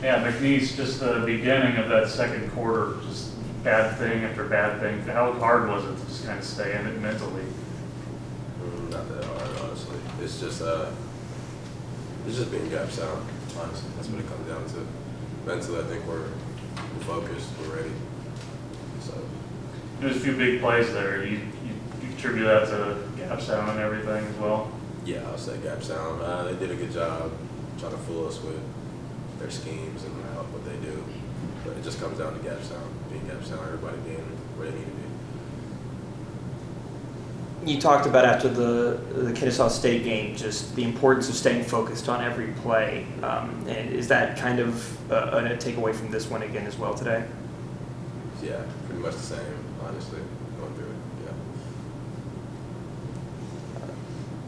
Yeah, McNeece, just the beginning of that second quarter, just bad thing after bad thing. How hard was it to just kind of stay in it mentally? Not that hard, honestly. It's just being gap sound, honestly. That's what it comes down to. Mentally, I think we're focused, we're ready. So There's a few big plays there. You attribute that to gap sound and everything as well? yeah, I'll say gap sound. They did a good job trying to fool us with their schemes and what they do. But it just comes down to gap sound, being gap sound, everybody being where they need to be. You talked about after the Kennesaw State game, just the importance of staying focused on every play. And is that kind of a takeaway from this one again as well today? Yeah, pretty much the same, honestly, going through it, yeah.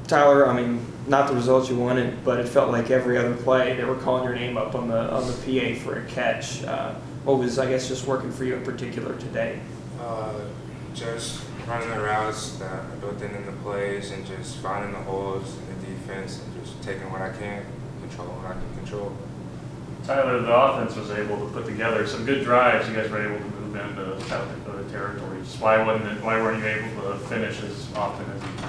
Tyler, I mean, not the results you wanted, but it felt like every other play they were calling your name up on the PA for a catch. What was, I guess, just working for you in particular today? Just running the routes that are built in the plays and just finding the holes in the defense and just taking what I can, controlling what I can control. Tyler, the offense was able to put together some good drives. You guys were able to move into South Dakota territory. Just why weren't you able to finish as often as you did?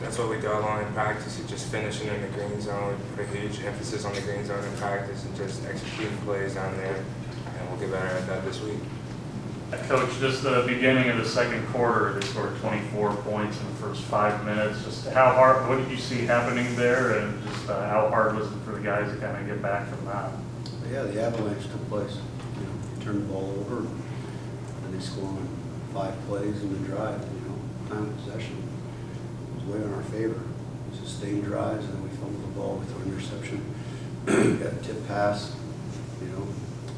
That's what we dwell on in practice, is just finishing in the green zone. We put a huge emphasis on the green zone in practice and just executing plays down there, and we'll get better at that this week. Coach, just the beginning of the second quarter, they scored 24 points in the first 5 minutes. Just how hard, what did you see happening there, and just how hard was it for the guys to kind of get back from that? Yeah, the avalanche took place. You turned the ball over, and they scored on 5 plays in the drive. Time of possession was way in our favor. Sustained drives, and then we fumbled the ball, we threw an interception. We got a tip pass.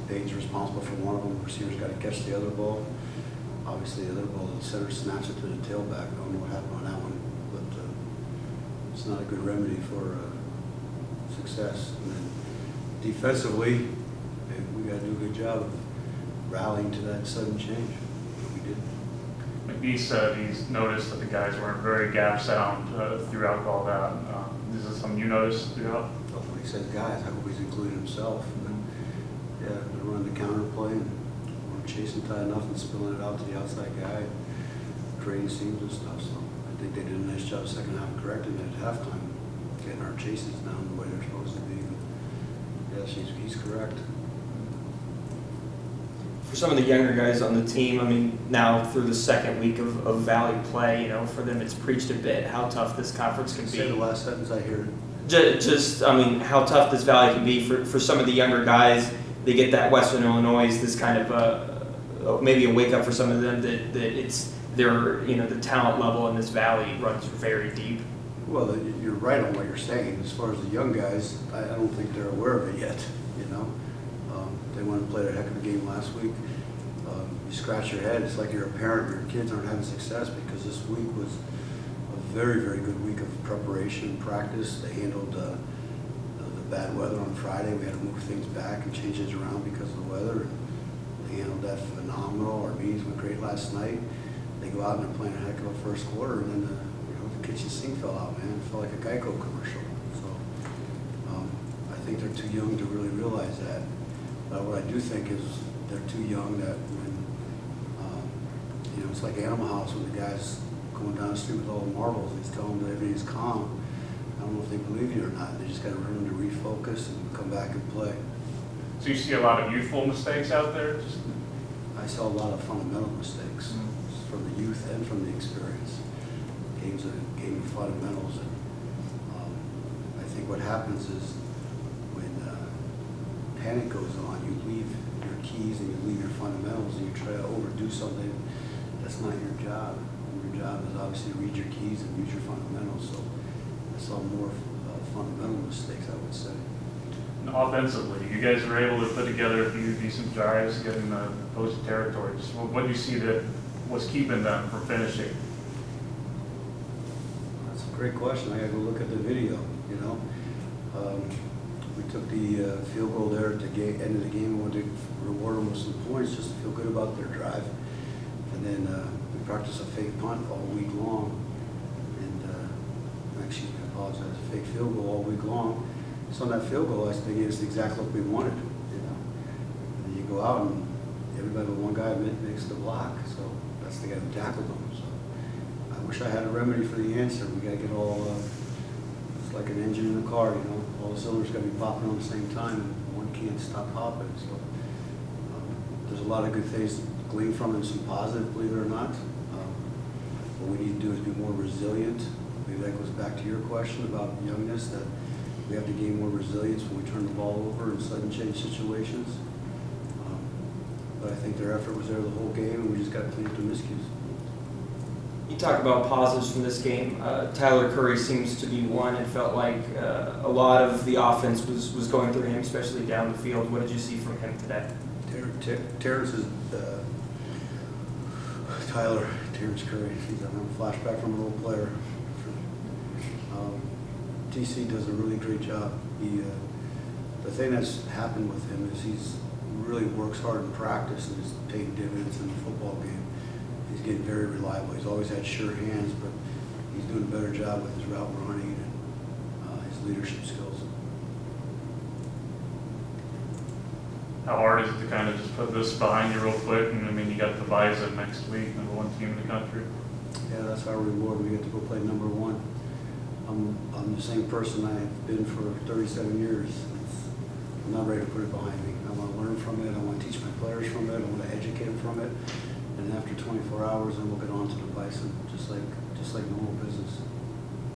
Payne's responsible for one of them. Receivers got to catch the other ball. Obviously, the other ball, the center snatched it to the tailback. I don't know what happened on that one, but it's not a good remedy for success. And then defensively, we got to do a good job of rallying to that sudden change. We did. McNeece said he's noticed that the guys weren't very gap sound throughout all that. Is this something you noticed throughout? Well, when he says guys, I hope he's included himself. Yeah, they run the counter play and we're chasing tight enough and spilling it out to the outside guy, creating seams and stuff. So I think they did a nice job second half correcting it at halftime, getting our chases down the way they're supposed to be. Yes, he's correct. For some of the younger guys on the team, I mean, now through the second week of Valley play, for them it's preached a bit how tough this conference can be. Say the last sentence I hear. I mean, how tough this Valley can be for some of the younger guys. They get that Western Illinois, this kind of maybe a wake up for some of them that it's the talent level in this valley runs very deep. Well, you're right on what you're saying. As far as the young guys, I don't think they're aware of it yet. They went and played a heck of a game last week. You scratch your head. It's like you're a parent. Your kids aren't having success because this week was a very, very good week of preparation, practice. They handled the bad weather on Friday. We had to move things back and change things around because of the weather. They handled that phenomenal. Our meetings went great last night. They go out and they're playing a heck of a first quarter, and then the kitchen sink fell out, man. It felt like a Geico commercial. So I think they're too young to really realize that. But what I do think is they're too young that when it's like Animal House when the guy's going down the street with all the marbles, he's telling them that everything's calm. I don't know if they believe you or not. They just got to learn to refocus and come back and play. So you see a lot of youthful mistakes out there? I saw a lot of fundamental mistakes from the youth and from the experience. Games of fundamentals. And I think what happens is when panic goes on, you leave your keys and you leave your fundamentals and you try to overdo something. That's not your job. Your job is obviously to read your keys and use your fundamentals. So I saw more fundamental mistakes, I would say. And offensively, you guys were able to put together a few decent drives, getting the opposing territories. What do you see that was keeping them from finishing? That's a great question. I got to go look at the video. We took the field goal there at the end of the game. We wanted to reward them with some points just to feel good about their drive. And then we practiced a fake punt all week long. And I apologize, a fake field goal all week long. So on that field goal, I think it's exactly what we wanted, you know. And you go out and everybody but one guy makes the block, so that's the guy who tackled him. So I wish I had a remedy for the answer. We gotta get all, it's like an engine in a car, you know. All the cylinders gotta be popping on the same time, and one can't stop popping. So there's a lot of good things to glean from it, and some positive, believe it or not. What we need to do is be more resilient. Maybe that goes back to your question about youngness, that we have to gain more resilience when we turn the ball over in sudden change situations. But I think their effort was there the whole game, and we just got to clean up the miscues. You talk about positives from this game. Tyler Currie seems to be one. It felt like a lot of the offense was going through him, especially down the field. What did you see from him today? Terrence Currie. He's a flashback from an old player. TC does a really great job. The thing that's happened with him is he's really works hard in practice and is taking dividends in the football game. He's getting very reliable. He's always had sure hands, but he's doing a better job with his route running and his leadership skills. How hard is it to kind of just put this behind you real quick? And I mean, you got the Bison next week, #1 team in the country. Yeah, that's our reward. We get to go play #1. I'm the same person I've been for 37 years. I'm not ready to put it behind me. I want to learn from it. I want to teach my players from it. I want to educate them from it. And after 24 hours, then we'll get on to the Bison, just like normal business.